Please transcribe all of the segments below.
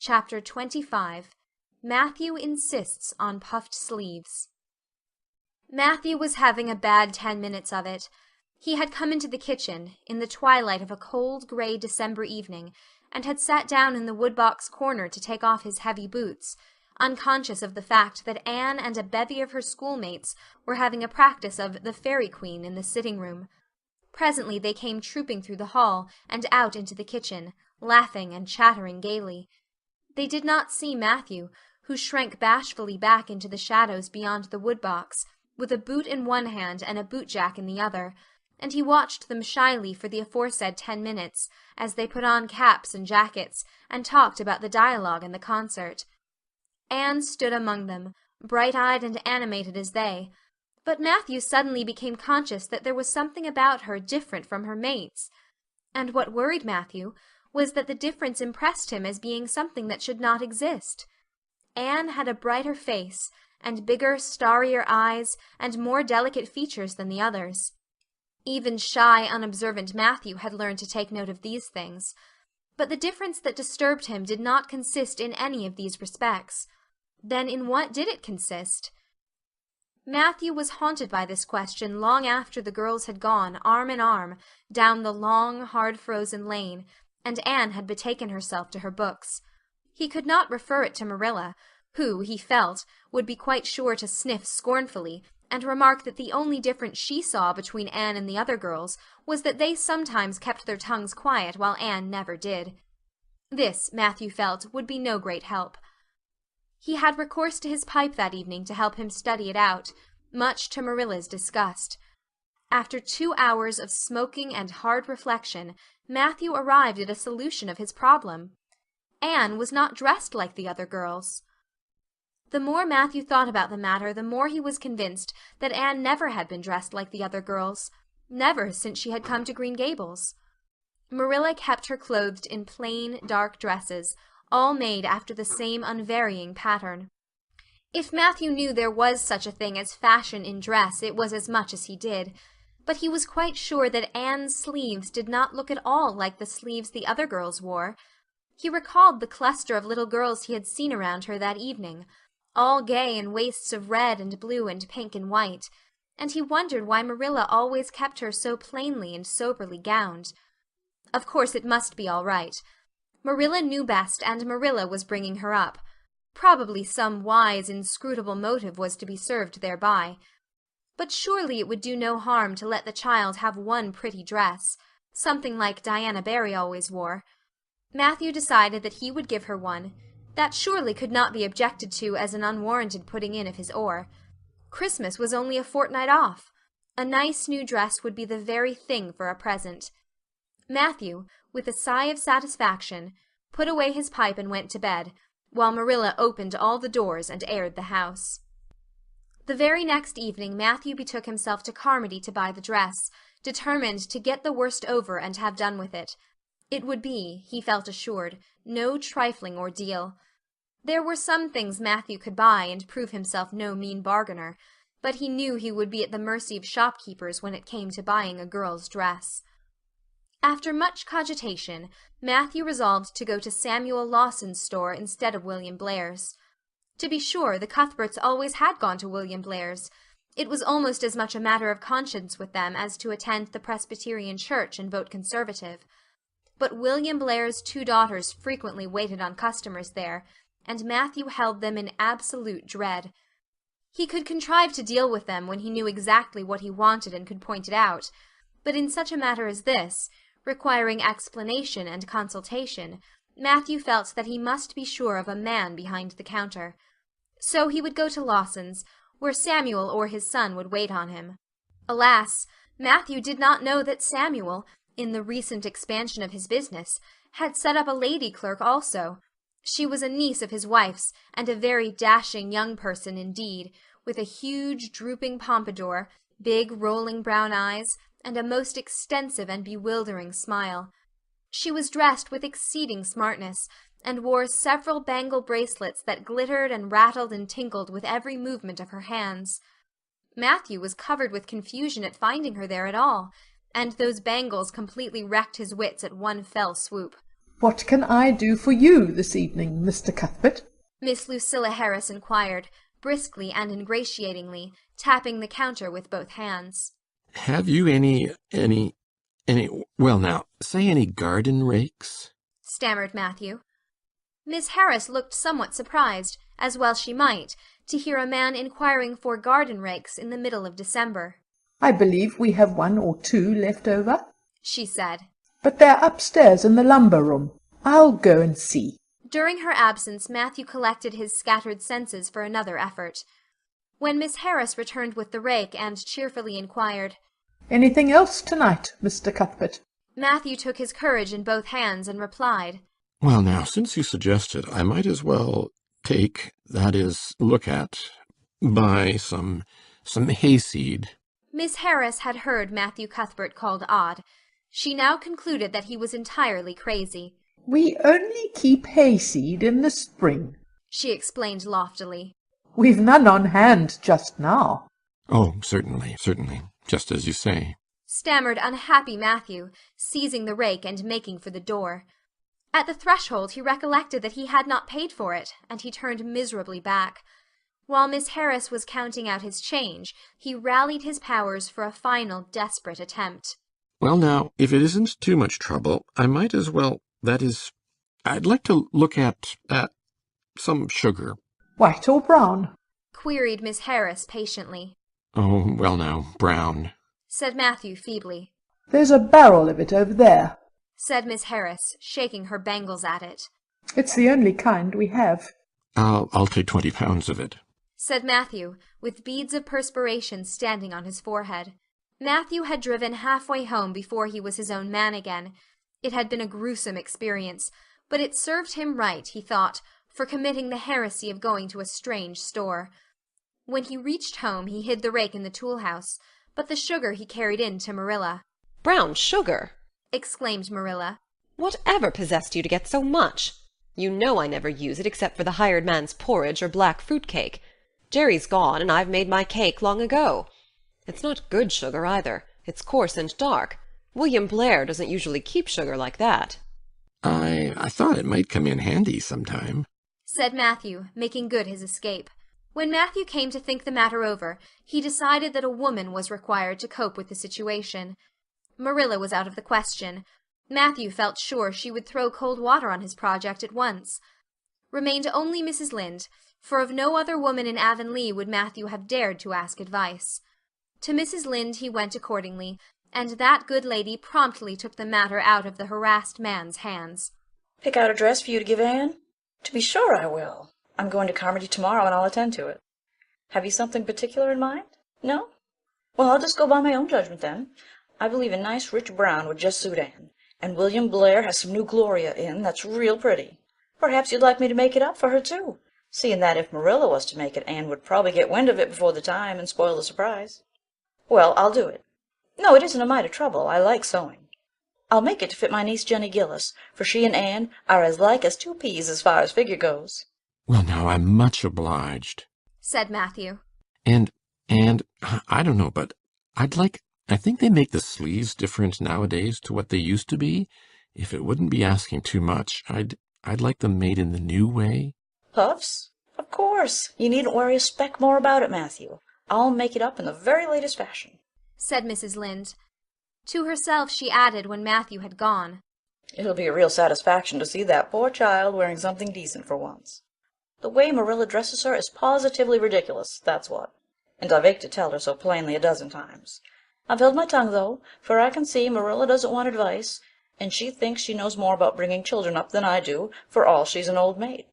Chapter 25. Matthew Insists on Puffed Sleeves. Matthew was having a bad 10 minutes of it. He had come into the kitchen, in the twilight of a cold, gray December evening, and had sat down in the woodbox corner to take off his heavy boots, unconscious of the fact that Anne and a bevy of her schoolmates were having a practice of the Fairy Queen in the sitting-room. Presently they came trooping through the hall and out into the kitchen, laughing and chattering gaily. They did not see Matthew, who shrank bashfully back into the shadows beyond the woodbox, with a boot in one hand and a bootjack in the other, and he watched them shyly for the aforesaid 10 minutes, as they put on caps and jackets, and talked about the dialogue and the concert. Anne stood among them, bright-eyed and animated as they, but Matthew suddenly became conscious that there was something about her different from her mates, and what worried Matthew was that the difference impressed him as being something that should not exist. Anne had a brighter face, and bigger, starrier eyes, and more delicate features than the others. Even shy, unobservant Matthew had learned to take note of these things. But the difference that disturbed him did not consist in any of these respects. Then in what did it consist? Matthew was haunted by this question long after the girls had gone, arm in arm, down the long, hard-frozen lane, and Anne had betaken herself to her books. He could not refer it to Marilla, who, he felt, would be quite sure to sniff scornfully, and remark that the only difference she saw between Anne and the other girls was that they sometimes kept their tongues quiet while Anne never did. This, Matthew felt, would be no great help. He had recourse to his pipe that evening to help him study it out, much to Marilla's disgust. After 2 hours of smoking and hard reflection, Matthew arrived at a solution of his problem. Anne was not dressed like the other girls. The more Matthew thought about the matter, the more he was convinced that Anne never had been dressed like the other girls, never since she had come to Green Gables. Marilla kept her clothed in plain, dark dresses, all made after the same unvarying pattern. If Matthew knew there was such a thing as fashion in dress, it was as much as he did, but he was quite sure that Anne's sleeves did not look at all like the sleeves the other girls wore. He recalled the cluster of little girls he had seen around her that evening, all gay in waists of red and blue and pink and white, and he wondered why Marilla always kept her so plainly and soberly gowned. Of course it must be all right. Marilla knew best, and Marilla was bringing her up. Probably some wise, inscrutable motive was to be served thereby. But surely it would do no harm to let the child have one pretty dress, something like Diana Barry always wore. Matthew decided that he would give her one. That surely could not be objected to as an unwarranted putting in of his oar. Christmas was only a fortnight off. A nice new dress would be the very thing for a present. Matthew, with a sigh of satisfaction, put away his pipe and went to bed, while Marilla opened all the doors and aired the house. The very next evening Matthew betook himself to Carmody to buy the dress, determined to get the worst over and have done with it. It would be, he felt assured, no trifling ordeal. There were some things Matthew could buy and prove himself no mean bargainer, but he knew he would be at the mercy of shopkeepers when it came to buying a girl's dress. After much cogitation, Matthew resolved to go to Samuel Lawson's store instead of William Blair's. To be sure, the Cuthberts always had gone to William Blair's. It was almost as much a matter of conscience with them as to attend the Presbyterian church and vote Conservative. But William Blair's 2 daughters frequently waited on customers there, and Matthew held them in absolute dread. He could contrive to deal with them when he knew exactly what he wanted and could point it out, but in such a matter as this, requiring explanation and consultation, Matthew felt that he must be sure of a man behind the counter. So he would go to Lawson's, where Samuel or his son would wait on him. Alas, Matthew did not know that Samuel, in the recent expansion of his business, had set up a lady clerk also. She was a niece of his wife's, and a very dashing young person indeed, with a huge drooping pompadour, big rolling brown eyes, and a most extensive and bewildering smile. She was dressed with exceeding smartness, and wore several bangle bracelets that glittered and rattled and tinkled with every movement of her hands. Matthew was covered with confusion at finding her there at all, and those bangles completely wrecked his wits at one fell swoop. "What can I do for you this evening, Mr. Cuthbert?" Miss Lucilla Harris inquired, briskly and ingratiatingly, tapping the counter with both hands. Have you well now, say any garden rakes? Stammered Matthew. Miss Harris looked somewhat surprised, as well she might, to hear a man inquiring for garden rakes in the middle of December. "I believe we have 1 or 2 left over," she said. "but they're upstairs in the lumber room. I'll go and see." During her absence Matthew collected his scattered senses for another effort. When Miss Harris returned with the rake and cheerfully inquired, "Anything else tonight, Mr. Cuthbert?" Matthew took his courage in both hands and replied, Well now, since you suggest it, I might as well buy some hayseed. Miss Harris had heard Matthew Cuthbert called odd. She now concluded that he was entirely crazy. "We only keep hayseed in the spring," she explained loftily. "We've none on hand just now." Oh, certainly, just as you say, stammered unhappy Matthew, seizing the rake and making for the door. At the threshold he recollected that he had not paid for it, and he turned miserably back. While Miss Harris was counting out his change, he rallied his powers for a final desperate attempt. Well now, if it isn't too much trouble, I might as well, that is, I'd like to look at some sugar. "White or brown?" queried Miss Harris patiently. Oh, well now, brown, said Matthew feebly. "There's a barrel of it over there," said Miss Harris, shaking her bangles at it. "It's the only kind we have." I'll take 20 pounds of it, said Matthew, with beads of perspiration standing on his forehead. Matthew had driven halfway home before he was his own man again. It had been a gruesome experience, but it served him right, he thought, for committing the heresy of going to a strange store. When he reached home he hid the rake in the tool-house, but the sugar he carried in to Marilla. "Brown sugar!" exclaimed Marilla. "Whatever possessed you to get so much? You know I never use it except for the hired man's porridge or black fruit cake. Jerry's gone, and I've made my cake long ago. It's not good sugar either. It's coarse and dark. William Blair doesn't usually keep sugar like that." I thought it might come in handy sometime, said Matthew, making good his escape. When Matthew came to think the matter over, he decided that a woman was required to cope with the situation. Marilla was out of the question. Matthew felt sure she would throw cold water on his project at once. Remained only Mrs. Lynde, for of no other woman in Avonlea would Matthew have dared to ask advice. To Mrs. Lynde he went accordingly, and that good lady promptly took the matter out of the harassed man's hands. "Pick out a dress for you to give Anne?" "To be sure I will. I'm going to Carmody tomorrow, and I'll attend to it. Have you something particular in mind? No? Well, I'll just go by my own judgment then. I believe a nice rich brown would just suit Anne, and William Blair has some new Gloria in that's real pretty. Perhaps you'd like me to make it up for her, too, seeing that if Marilla was to make it, Anne would probably get wind of it before the time and spoil the surprise. Well, I'll do it. No, it isn't a mite of trouble. I like sewing. I'll make it to fit my niece Jenny Gillis, for she and Anne are as like as 2 peas as far as figure goes." Well now, I'm much obliged. said Matthew. And I don't know, but I think they make the sleeves different nowadays to what they used to be. If it wouldn't be asking too much, I'd like them made in the new way. Puffs? Of course. You needn't worry a speck more about it, Matthew. I'll make it up in the very latest fashion," said Mrs. Lynde. To herself she added when Matthew had gone, "It'll be a real satisfaction to see that poor child wearing something decent for once. The way Marilla dresses her is positively ridiculous, that's what. And I've ached to tell her so plainly a dozen times. I've held my tongue, though, for I can see Marilla doesn't want advice, and she thinks she knows more about bringing children up than I do, for all she's an old maid.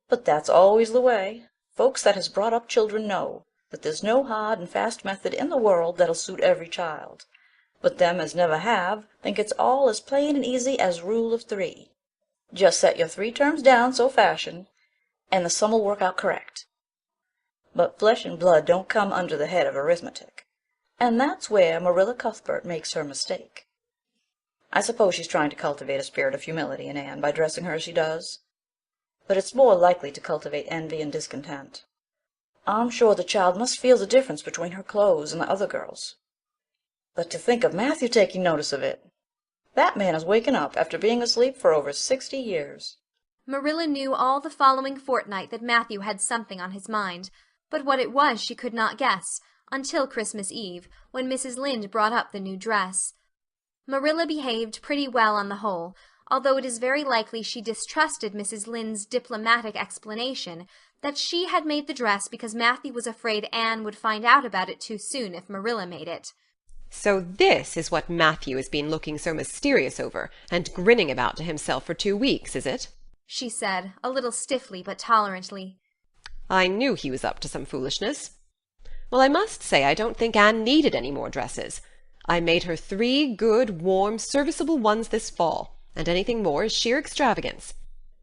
But that's always the way. Folks that has brought up children know that there's no hard and fast method in the world that'll suit every child. But them as never have think it's all as plain and easy as Rule of 3. Just set your 3 terms down so fashion, and the sum'll work out correct. But flesh and blood don't come under the head of arithmetic, and that's where Marilla Cuthbert makes her mistake. I suppose she's trying to cultivate a spirit of humility in Anne by dressing her as she does, but it's more likely to cultivate envy and discontent. I'm sure the child must feel the difference between her clothes and the other girls. But to think of Matthew taking notice of it! That man is waking up after being asleep for over 60 years. Marilla knew all the following fortnight that Matthew had something on his mind, but what it was she could not guess, until Christmas Eve, when Mrs. Lynde brought up the new dress. Marilla behaved pretty well on the whole, although it is very likely she distrusted Mrs. Lynde's diplomatic explanation that she had made the dress because Matthew was afraid Anne would find out about it too soon if Marilla made it. So this is what Matthew has been looking so mysterious over, and grinning about to himself for 2 weeks, is it? She said, a little stiffly but tolerantly. I knew he was up to some foolishness. Well, I must say I don't think Anne needed any more dresses. I made her 3 good, warm, serviceable ones this fall, and anything more is sheer extravagance.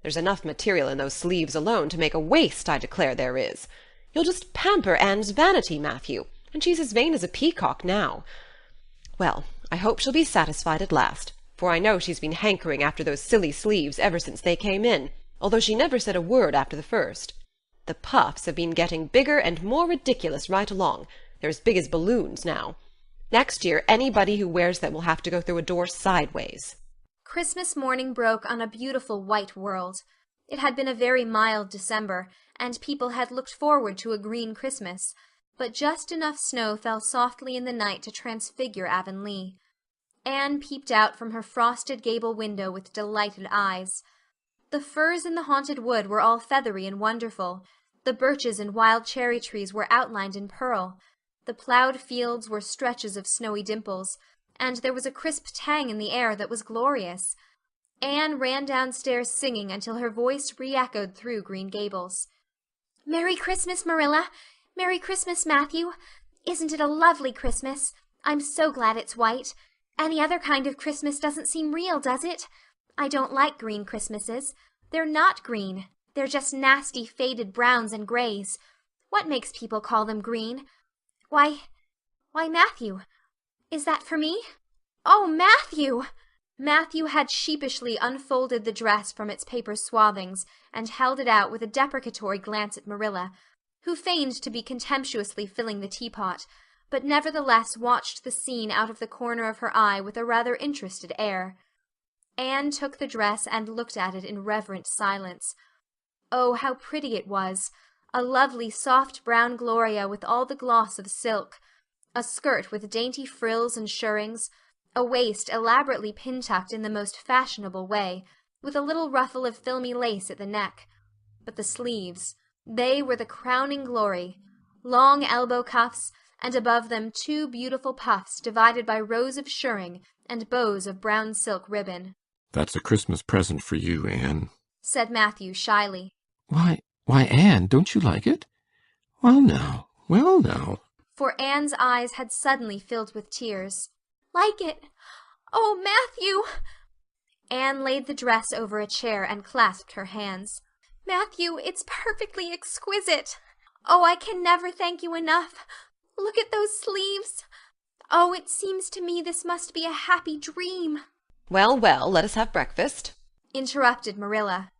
There's enough material in those sleeves alone to make a waist, I declare there is. You'll just pamper Anne's vanity, Matthew, and she's as vain as a peacock now. Well, I hope she'll be satisfied at last, for I know she's been hankering after those silly sleeves ever since they came in, although she never said a word after the first. The puffs have been getting bigger and more ridiculous right along. They're as big as balloons now. Next year, anybody who wears them will have to go through a door sideways. Christmas morning broke on a beautiful white world. It had been a very mild December, and people had looked forward to a green Christmas, but just enough snow fell softly in the night to transfigure Avonlea. Anne peeped out from her frosted gable window with delighted eyes. The firs in the haunted wood were all feathery and wonderful. The birches and wild cherry trees were outlined in pearl. The ploughed fields were stretches of snowy dimples, and there was a crisp tang in the air that was glorious. Anne ran downstairs singing until her voice re-echoed through Green Gables. "Merry Christmas, Marilla! Merry Christmas, Matthew! Isn't it a lovely Christmas? I'm so glad it's white. Any other kind of Christmas doesn't seem real, does it? I don't like green Christmases. They're not green. They're just nasty faded browns and grays. What makes people call them green? Why, Matthew, is that for me? Oh, Matthew!" Matthew had sheepishly unfolded the dress from its paper swathings and held it out with a deprecatory glance at Marilla, who feigned to be contemptuously filling the teapot, but nevertheless watched the scene out of the corner of her eye with a rather interested air. Anne took the dress and looked at it in reverent silence. Oh, how pretty it was! A lovely soft brown gloria with all the gloss of silk, a skirt with dainty frills and shirrings, a waist elaborately pin-tucked in the most fashionable way, with a little ruffle of filmy lace at the neck. But the sleeves, they were the crowning glory. Long elbow cuffs, and above them 2 beautiful puffs divided by rows of shirring and bows of brown silk ribbon. "That's a Christmas present for you, Anne," said Matthew shyly. Why, Anne, don't you like it? Well now. For Anne's eyes had suddenly filled with tears. "Like it? Oh, Matthew!" Anne laid the dress over a chair and clasped her hands. "Matthew, it's perfectly exquisite. Oh, I can never thank you enough. Look at those sleeves. Oh, it seems to me this must be a happy dream." Well, let us have breakfast," interrupted Marilla.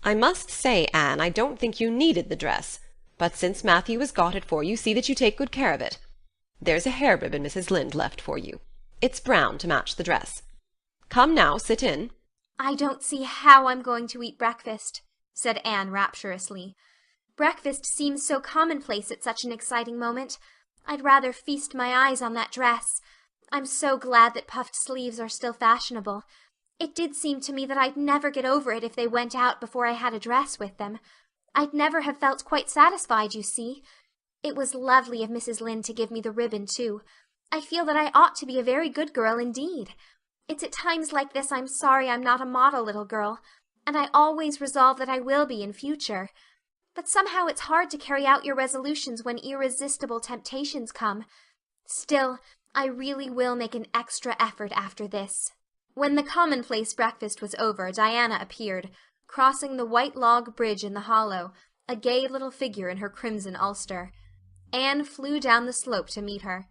"I must say, Anne, I don't think you needed the dress, but since Matthew has got it for you, see that you take good care of it. There's a hair ribbon Mrs. Lynde left for you. It's brown to match the dress. Come now, sit in." "I don't see how I'm going to eat breakfast," said Anne rapturously. "Breakfast seems so commonplace at such an exciting moment. I'd rather feast my eyes on that dress. I'm so glad that puffed sleeves are still fashionable. It did seem to me that I'd never get over it if they went out before I had a dress with them. I'd never have felt quite satisfied, you see. It was lovely of Mrs. Lynde to give me the ribbon, too. I feel that I ought to be a very good girl indeed. It's at times like this I'm sorry I'm not a model little girl, and I always resolve that I will be in future. But somehow it's hard to carry out your resolutions when irresistible temptations come. Still, I really will make an extra effort after this." When the commonplace breakfast was over, Diana appeared, crossing the white log bridge in the hollow, a gay little figure in her crimson ulster. Anne flew down the slope to meet her.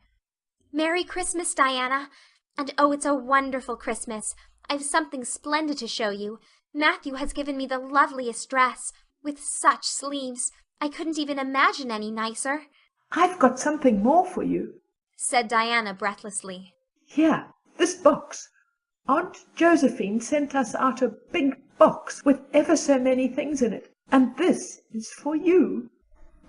"Merry Christmas, Diana! And oh, it's a wonderful Christmas. I've something splendid to show you. Matthew has given me the loveliest dress, with such sleeves. I couldn't even imagine any nicer," I've got something more for you. said Diana breathlessly. Here, this box. Aunt Josephine sent us out a big box with ever so many things in it, and this is for you.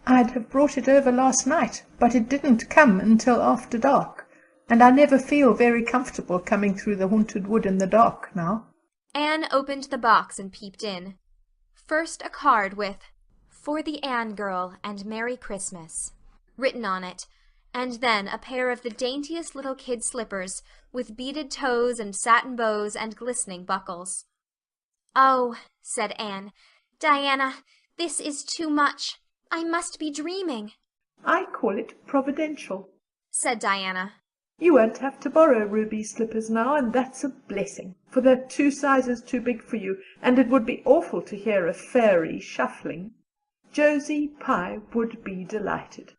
I'd have brought it over last night, but it didn't come until after dark, and I never feel very comfortable coming through the haunted wood in the dark now. Anne opened the box and peeped in. First a card with "For the Anne girl and Merry Christmas" written on it, and then a pair of the daintiest little kid slippers, with beaded toes and satin bows and glistening buckles. "Oh," said Anne, "Diana, this is too much. I must be dreaming." I call it providential, said Diana. You won't have to borrow Ruby's slippers now, and that's a blessing, for they're 2 sizes too big for you, and it would be awful to hear a fairy shuffling. Josie Pye would be delighted.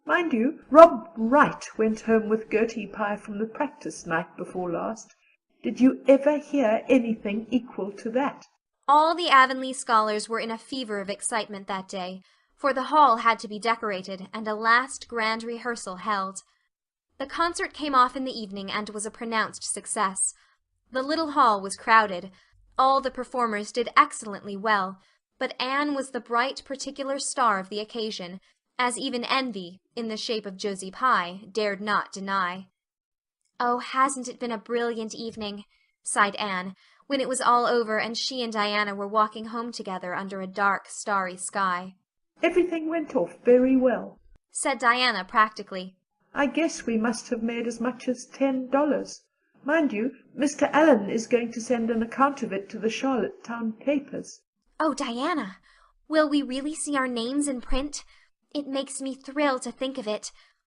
Mind you, Rob Wright went home with Gertie Pye from the practice night before last. Did you ever hear anything equal to that? All the Avonlea scholars were in a fever of excitement that day, for the hall had to be decorated and a last grand rehearsal held. The concert came off in the evening and was a pronounced success. The little hall was crowded. All the performers did excellently well, but Anne was the bright particular star of the occasion, as even envy, in the shape of Josie Pye, dared not deny. "Oh, hasn't it been a brilliant evening?" sighed Anne, when it was all over and she and Diana were walking home together under a dark, starry sky. Everything went off very well, said Diana practically. I guess we must have made as much as $10. Mind you, Mr. Allen is going to send an account of it to the Charlottetown papers. "Oh, Diana, will we really see our names in print? It makes me thrill to think of it.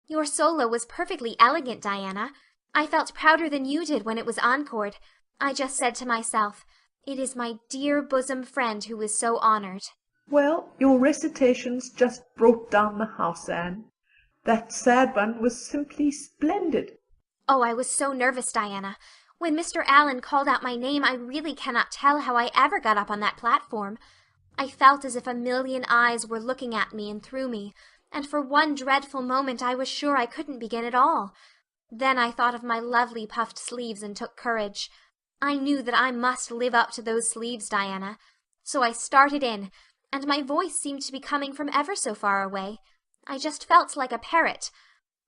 Your solo was perfectly elegant, Diana. I felt prouder than you did when it was encored. I just said to myself, 'It is my dear bosom friend who is so honored.'" Well, your recitations just brought down the house, Anne. That sad one was simply splendid. "Oh, I was so nervous, Diana. When Mr. Allen called out my name, I really cannot tell how I ever got up on that platform. I felt as if a million eyes were looking at me and through me, and for one dreadful moment I was sure I couldn't begin at all. Then I thought of my lovely puffed sleeves and took courage. I knew that I must live up to those sleeves, Diana. So I started in, and my voice seemed to be coming from ever so far away. I just felt like a parrot.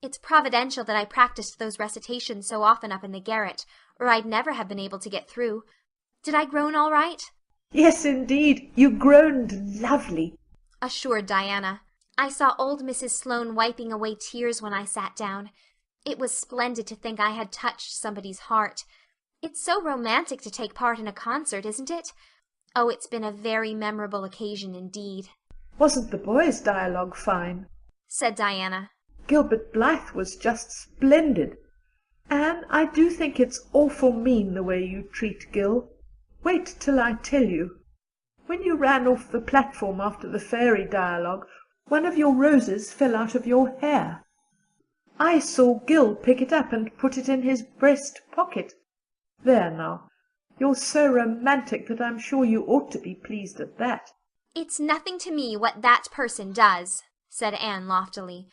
It's providential that I practiced those recitations so often up in the garret, or I'd never have been able to get through. Did I groan all right?" Yes, indeed, you groaned lovely, assured Diana. "I saw old Mrs. Sloane wiping away tears when I sat down. It was splendid to think I had touched somebody's heart. It's so romantic to take part in a concert, isn't it? Oh, it's been a very memorable occasion indeed." Wasn't the boys' dialogue fine? said Diana. Gilbert Blythe was just splendid. Anne, I do think it's awful mean the way you treat Gil. Wait till I tell you. When you ran off the platform after the fairy dialogue, one of your roses fell out of your hair. I saw Gil pick it up and put it in his breast pocket. There now, you're so romantic that I'm sure you ought to be pleased at that. "It's nothing to me what that person does," said Anne loftily.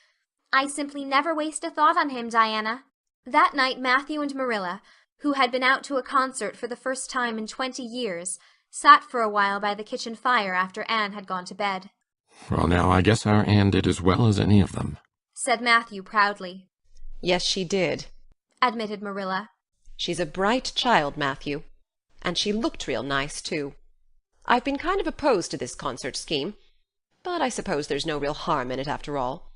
"I simply never waste a thought on him, Diana." That night Matthew and Marilla, who had been out to a concert for the first time in 20 years, sat for a while by the kitchen fire after Anne had gone to bed. "Well, now, I guess our Anne did as well as any of them," said Matthew proudly. "Yes, she did," admitted Marilla. "She's a bright child, Matthew. And she looked real nice, too. I've been kind of opposed to this concert scheme, but I suppose there's no real harm in it after all.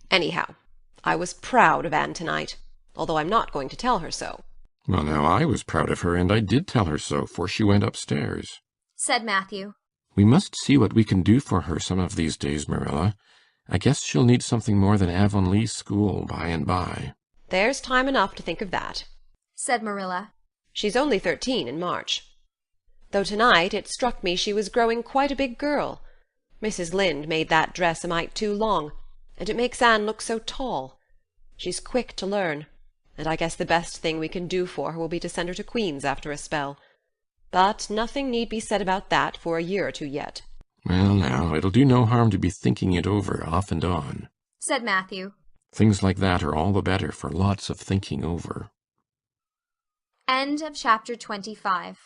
Anyhow, I was proud of Anne tonight, although I'm not going to tell her so." "Well, now, I was proud of her, and I did tell her so, for she went upstairs," said Matthew. "We must see what we can do for her some of these days, Marilla. I guess she'll need something more than Avonlea school by and by." "There's time enough to think of that," said Marilla. "She's only 13 in March. Though tonight it struck me she was growing quite a big girl. Mrs. Lynde made that dress a mite too long, and it makes Anne look so tall. She's quick to learn, and I guess the best thing we can do for her will be to send her to Queen's after a spell. But nothing need be said about that for a year or two yet." "Well, now, it'll do no harm to be thinking it over off and on," said Matthew. "Things like that are all the better for lots of thinking over." End of chapter 25.